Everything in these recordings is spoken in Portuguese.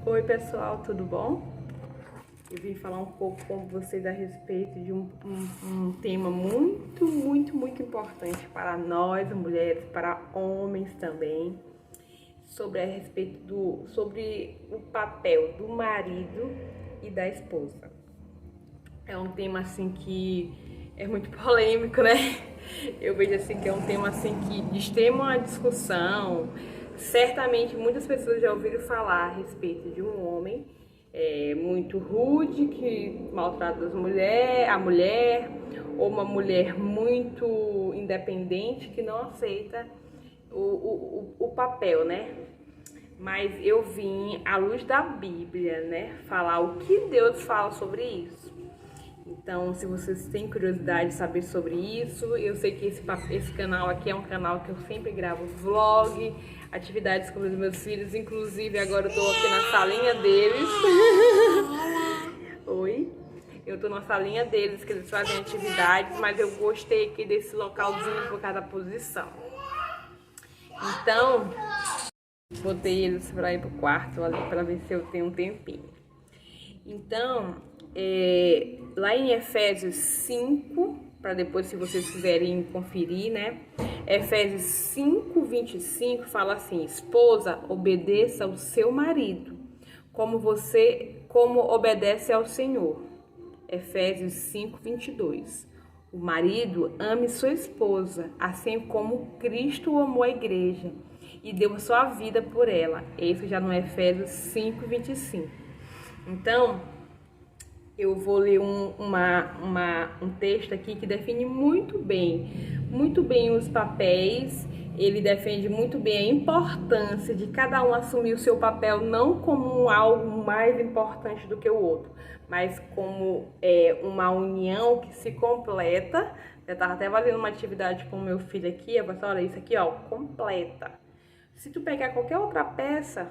Oi pessoal, tudo bom? Eu vim falar um pouco com vocês a respeito de um tema muito importante para nós, mulheres, para homens também, sobre o papel do marido e da esposa. É um tema assim que é muito polêmico, né? Eu vejo assim que é um tema assim que de extrema discussão. Certamente muitas pessoas já ouviram falar a respeito de um homem muito rude que maltrata a mulher, ou uma mulher muito independente que não aceita o papel, né? Mas eu vim, à luz da Bíblia, né, falar o que Deus fala sobre isso. Então, se vocês têm curiosidade de saber sobre isso, eu sei que esse canal aqui é um canal que eu sempre gravo vlog, atividades com os meus filhos, inclusive agora eu tô aqui na salinha deles. Oi? Eu tô na salinha deles, que eles fazem atividades, mas eu gostei aqui desse localzinho por causa da posição. Então, botei eles pra ir pro quarto ali pra ver se eu tenho um tempinho. Então, lá em Efésios 5, para depois se vocês quiserem conferir, né? Efésios 5:25 fala assim: esposa, obedeça ao seu marido, como obedece ao Senhor. Efésios 5:22. O marido ame sua esposa, assim como Cristo amou a igreja e deu sua vida por ela. Isso já no Efésios 5:25. Então, eu vou ler um texto aqui que define muito bem os papéis. Ele defende muito bem a importância de cada um assumir o seu papel, não como algo mais importante do que o outro, mas como uma união que se completa. Eu estava até fazendo uma atividade com o meu filho aqui, eu falei, olha, isso aqui, ó, completa. Se tu pegar qualquer outra peça,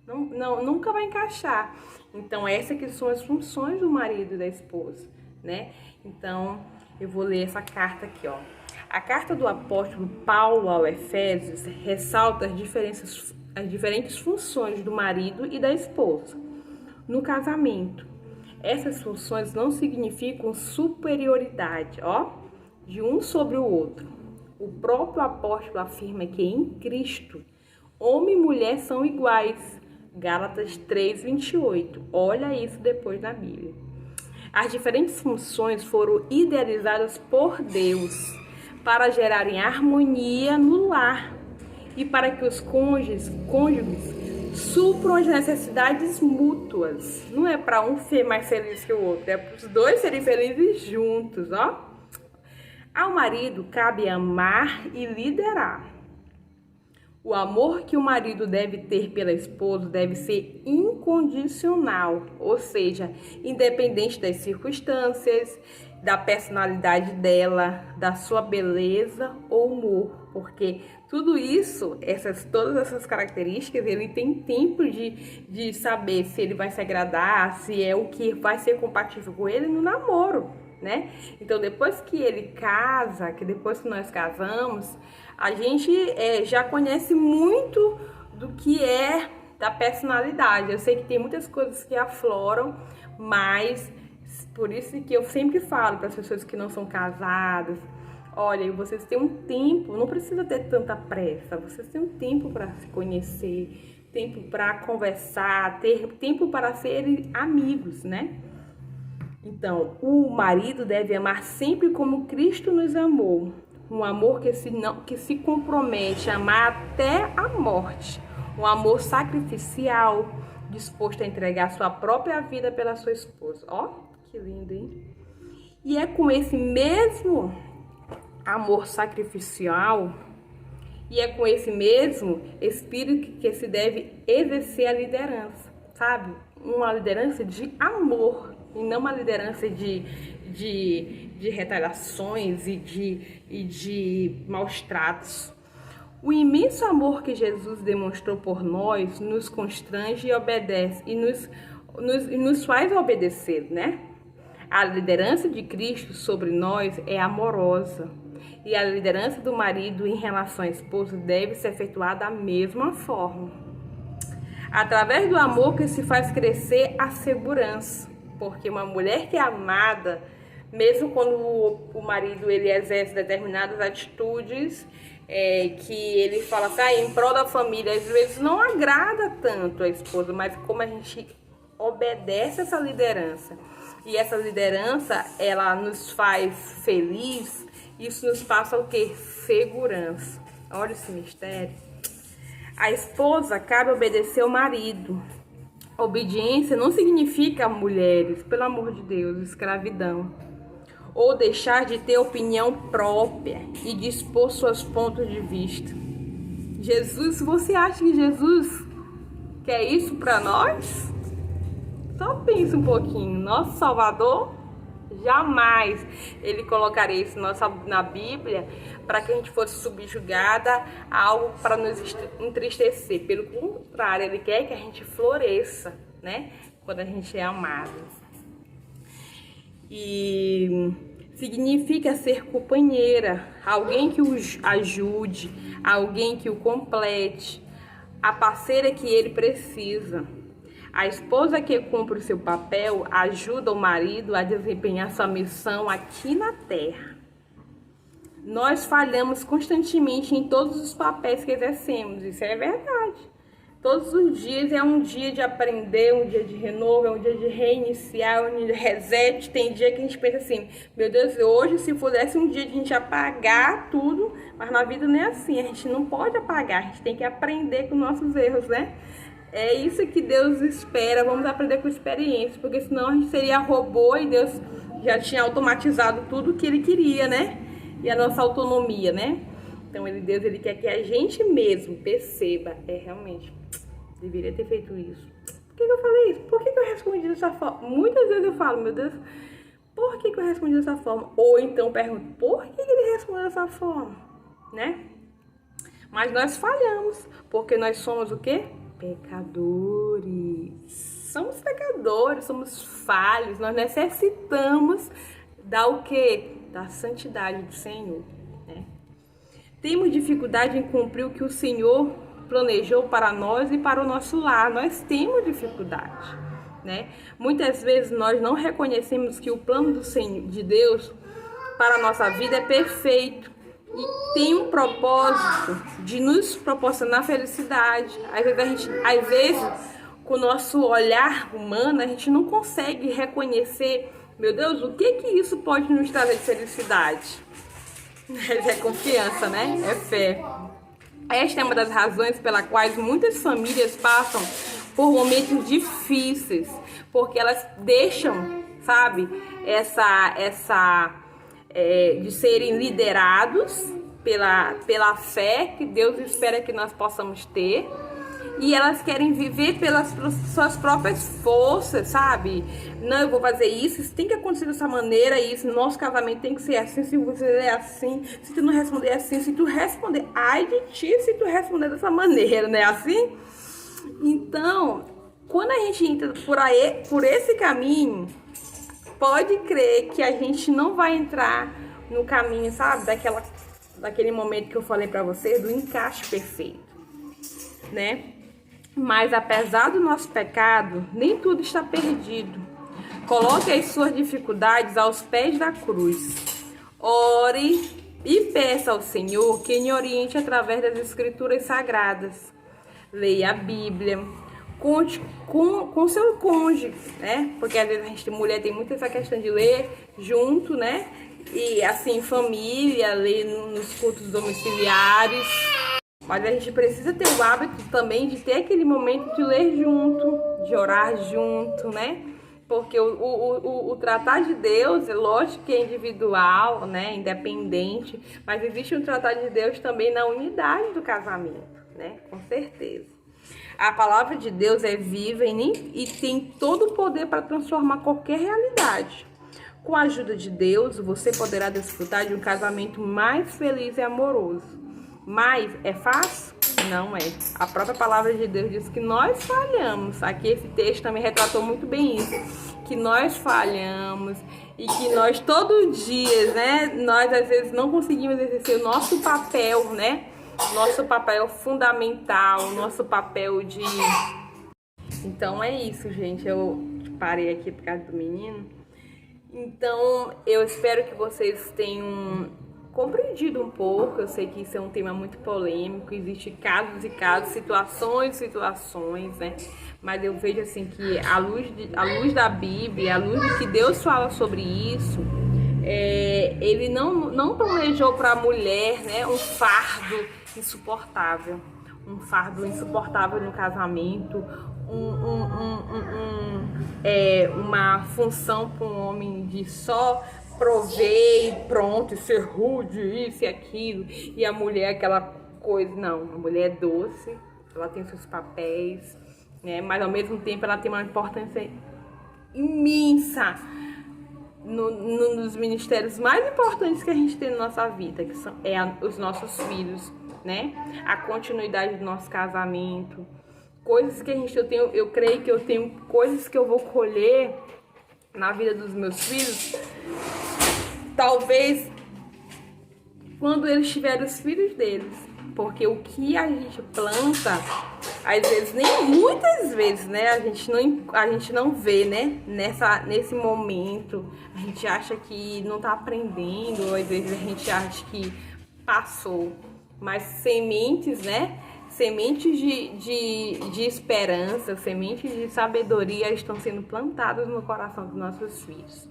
nunca vai encaixar. Então, essas que são as funções do marido e da esposa, né? Então, eu vou ler essa carta aqui, ó. A carta do apóstolo Paulo ao Efésios ressalta as diferentes funções do marido e da esposa no casamento. Essas funções não significam superioridade, ó, de um sobre o outro. O próprio apóstolo afirma que em Cristo, homem e mulher são iguais. Gálatas 3:28. Olha isso depois na Bíblia. As diferentes funções foram idealizadas por Deus para gerarem harmonia no lar e para que os cônjuges supram as necessidades mútuas. Não é para um ser mais feliz que o outro, é para os dois serem felizes juntos, ó. Ao marido cabe amar e liderar. O amor que o marido deve ter pela esposa deve ser incondicional, ou seja, independente das circunstâncias, da personalidade dela, da sua beleza ou humor, porque tudo isso, todas essas características, ele tem tempo de saber se ele vai se agradar, se é o que vai ser compatível com ele no namoro, né? Então, depois que ele casa, que depois que nós casamos, a gente já conhece muito do que é da personalidade. Eu sei que tem muitas coisas que afloram, mas por isso que eu sempre falo para as pessoas que não são casadas, olha, vocês têm um tempo, não precisa ter tanta pressa, vocês têm um tempo para se conhecer, tempo para conversar, ter tempo para serem amigos, né? Então, o marido deve amar sempre como Cristo nos amou. Um amor que se compromete a amar até a morte. Um amor sacrificial, disposto a entregar sua própria vida pela sua esposa. Ó, que lindo, hein? E é com esse mesmo amor sacrificial, e é com esse mesmo espírito que se deve exercer a liderança, sabe? Uma liderança de amor, e não uma liderança de retaliações e de maus tratos. O imenso amor que Jesus demonstrou por nós nos constrange e obedece, e nos faz obedecer, né? A liderança de Cristo sobre nós é amorosa, e a liderança do marido em relação à esposa deve ser efetuada da mesma forma. Através do amor que se faz crescer a segurança. Porque uma mulher que é amada, mesmo quando o marido ele exerce determinadas atitudes, que ele fala assim, em prol da família, às vezes não agrada tanto a esposa, mas como a gente obedece essa liderança, e essa liderança, ela nos faz feliz, isso nos passa o quê? Segurança. Olha esse mistério. A esposa cabe obedecer ao marido. Obediência não significa, mulheres, pelo amor de Deus, escravidão. Ou deixar de ter opinião própria e dispor seus pontos de vista. Jesus, você acha que Jesus quer isso para nós? Só pensa um pouquinho. Nosso Salvador, jamais ele colocaria isso na Bíblia para que a gente fosse subjugada a algo para nos entristecer. Pelo contrário, ele quer que a gente floresça, né? Quando a gente é amado. E significa ser companheira, alguém que o ajude, alguém que o complete, a parceira que ele precisa. A esposa que cumpre o seu papel ajuda o marido a desempenhar sua missão aqui na terra. Nós falhamos constantemente em todos os papéis que exercemos, isso é verdade. Todos os dias é um dia de aprender, um dia de renovo, é um dia de reiniciar, um dia de reset. Tem dia que a gente pensa assim, meu Deus, hoje se pudesse um dia de a gente apagar tudo, mas na vida não é assim, a gente não pode apagar, a gente tem que aprender com nossos erros, né? É isso que Deus espera, vamos aprender com experiência, porque senão a gente seria robô e Deus já tinha automatizado tudo que Ele queria, né? E a nossa autonomia, né? Então Deus ele quer que a gente mesmo perceba, realmente, deveria ter feito isso. Por que eu falei isso? Por que eu respondi dessa forma? Muitas vezes eu falo, meu Deus, por que eu respondi dessa forma? Ou então pergunto, por que ele respondeu dessa forma? Né? Mas nós falhamos, porque nós somos o quê? Pecadores. Somos pecadores, somos falhos, nós necessitamos da o quê? Da santidade do Senhor, né? Temos dificuldade em cumprir o que o Senhor planejou para nós e para o nosso lar. Nós temos dificuldade, né? Muitas vezes nós não reconhecemos que o plano do Senhor, de Deus para a nossa vida é perfeito e tem um propósito de nos proporcionar felicidade. Às vezes, com o nosso olhar humano, a gente não consegue reconhecer, meu Deus, o que isso pode nos trazer de felicidade? É confiança, né? É fé. Esta é uma das razões pelas quais muitas famílias passam por momentos difíceis, porque elas deixam, sabe, de serem liderados pela fé que Deus espera que nós possamos ter. E elas querem viver pelas suas próprias forças, sabe? Não, eu vou fazer isso tem que acontecer dessa maneira, isso, nosso casamento tem que ser assim, se você é assim, se tu não responder assim, se tu responder, ai de ti se tu responder dessa maneira, não é assim? Então, quando a gente entra por esse caminho, pode crer que a gente não vai entrar no caminho, sabe? Daquele momento que eu falei pra vocês, do encaixe perfeito, né? Mas apesar do nosso pecado, nem tudo está perdido. Coloque as suas dificuldades aos pés da cruz. Ore e peça ao Senhor que lhe oriente através das Escrituras Sagradas. Leia a Bíblia. Conte com seu cônjuge, né? Porque às vezes mulher tem muito essa questão de ler junto, né? E assim, família, ler nos cultos domiciliares. Mas a gente precisa ter o hábito também de ter aquele momento de ler junto, de orar junto, né? Porque o tratar de Deus, é lógico que é individual, né? Independente, mas existe um tratar de Deus também na unidade do casamento, né? Com certeza. A palavra de Deus é viva e tem todo o poder para transformar qualquer realidade. Com a ajuda de Deus, você poderá desfrutar de um casamento mais feliz e amoroso. Mas é fácil? Não é. A própria palavra de Deus diz que nós falhamos. Aqui esse texto também retratou muito bem isso. Que nós falhamos e que nós todos dias, né? Nós às vezes não conseguimos exercer o nosso papel, né? Nosso papel fundamental, nosso papel de Então é isso, gente. Eu parei aqui por causa do menino. Então eu espero que vocês tenham compreendido um pouco. Eu sei que isso é um tema muito polêmico, existem casos e casos, situações e situações, né? Mas eu vejo assim que a luz da Bíblia, a luz do que Deus fala sobre isso, ele não planejou para a mulher, né, um fardo insuportável no casamento, uma função para um homem de só prover e pronto, e ser rude, isso e aquilo, e a mulher aquela coisa. Não, a mulher é doce, ela tem seus papéis, né, mas ao mesmo tempo ela tem uma importância imensa nos ministérios mais importantes que a gente tem na nossa vida, que são os nossos filhos, né? A continuidade do nosso casamento, coisas que eu creio que eu tenho coisas que eu vou colher na vida dos meus filhos, talvez quando eles tiverem os filhos deles, porque o que a gente planta, às vezes, muitas vezes, né, a gente não vê, né, nesse momento, a gente acha que não tá aprendendo, ou às vezes a gente acha que passou, mas sementes, né, sementes de esperança, sementes de sabedoria estão sendo plantadas no coração dos nossos filhos,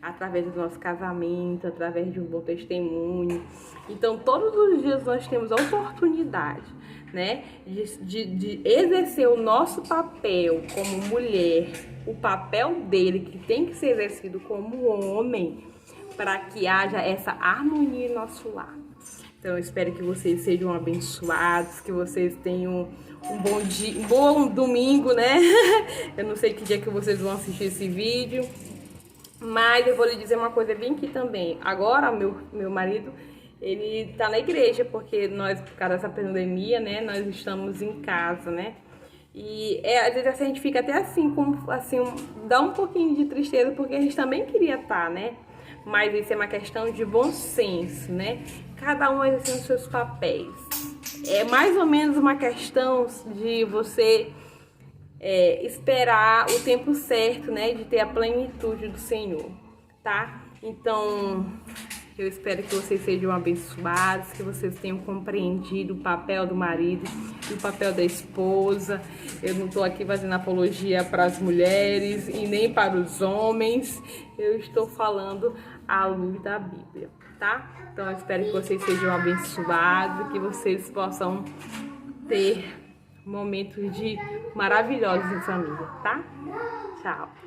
através do nosso casamento, através de um bom testemunho. Então, todos os dias nós temos a oportunidade, né, de exercer o nosso papel como mulher, o papel dele que tem que ser exercido como homem, para que haja essa harmonia em nosso lar. Então, eu espero que vocês sejam abençoados, que vocês tenham um bom dia, um bom domingo, né? Eu não sei que dia que vocês vão assistir esse vídeo, mas eu vou lhe dizer uma coisa bem aqui também. Agora, meu marido, ele tá na igreja, porque nós, por causa dessa pandemia, né, nós estamos em casa, né? E às vezes a gente fica até assim, dá um pouquinho de tristeza, porque a gente também queria estar, né? Mas isso é uma questão de bom senso, né? Cada um exercendo seus papéis. É mais ou menos uma questão de você esperar o tempo certo, né? De ter a plenitude do Senhor, tá? Então, eu espero que vocês sejam abençoados, que vocês tenham compreendido o papel do marido e o papel da esposa. Eu não estou aqui fazendo apologia para as mulheres e nem para os homens. Eu estou falando à luz da Bíblia, tá? Então, eu espero que vocês sejam abençoados, que vocês possam ter momentos maravilhosos em família, tá? Tchau!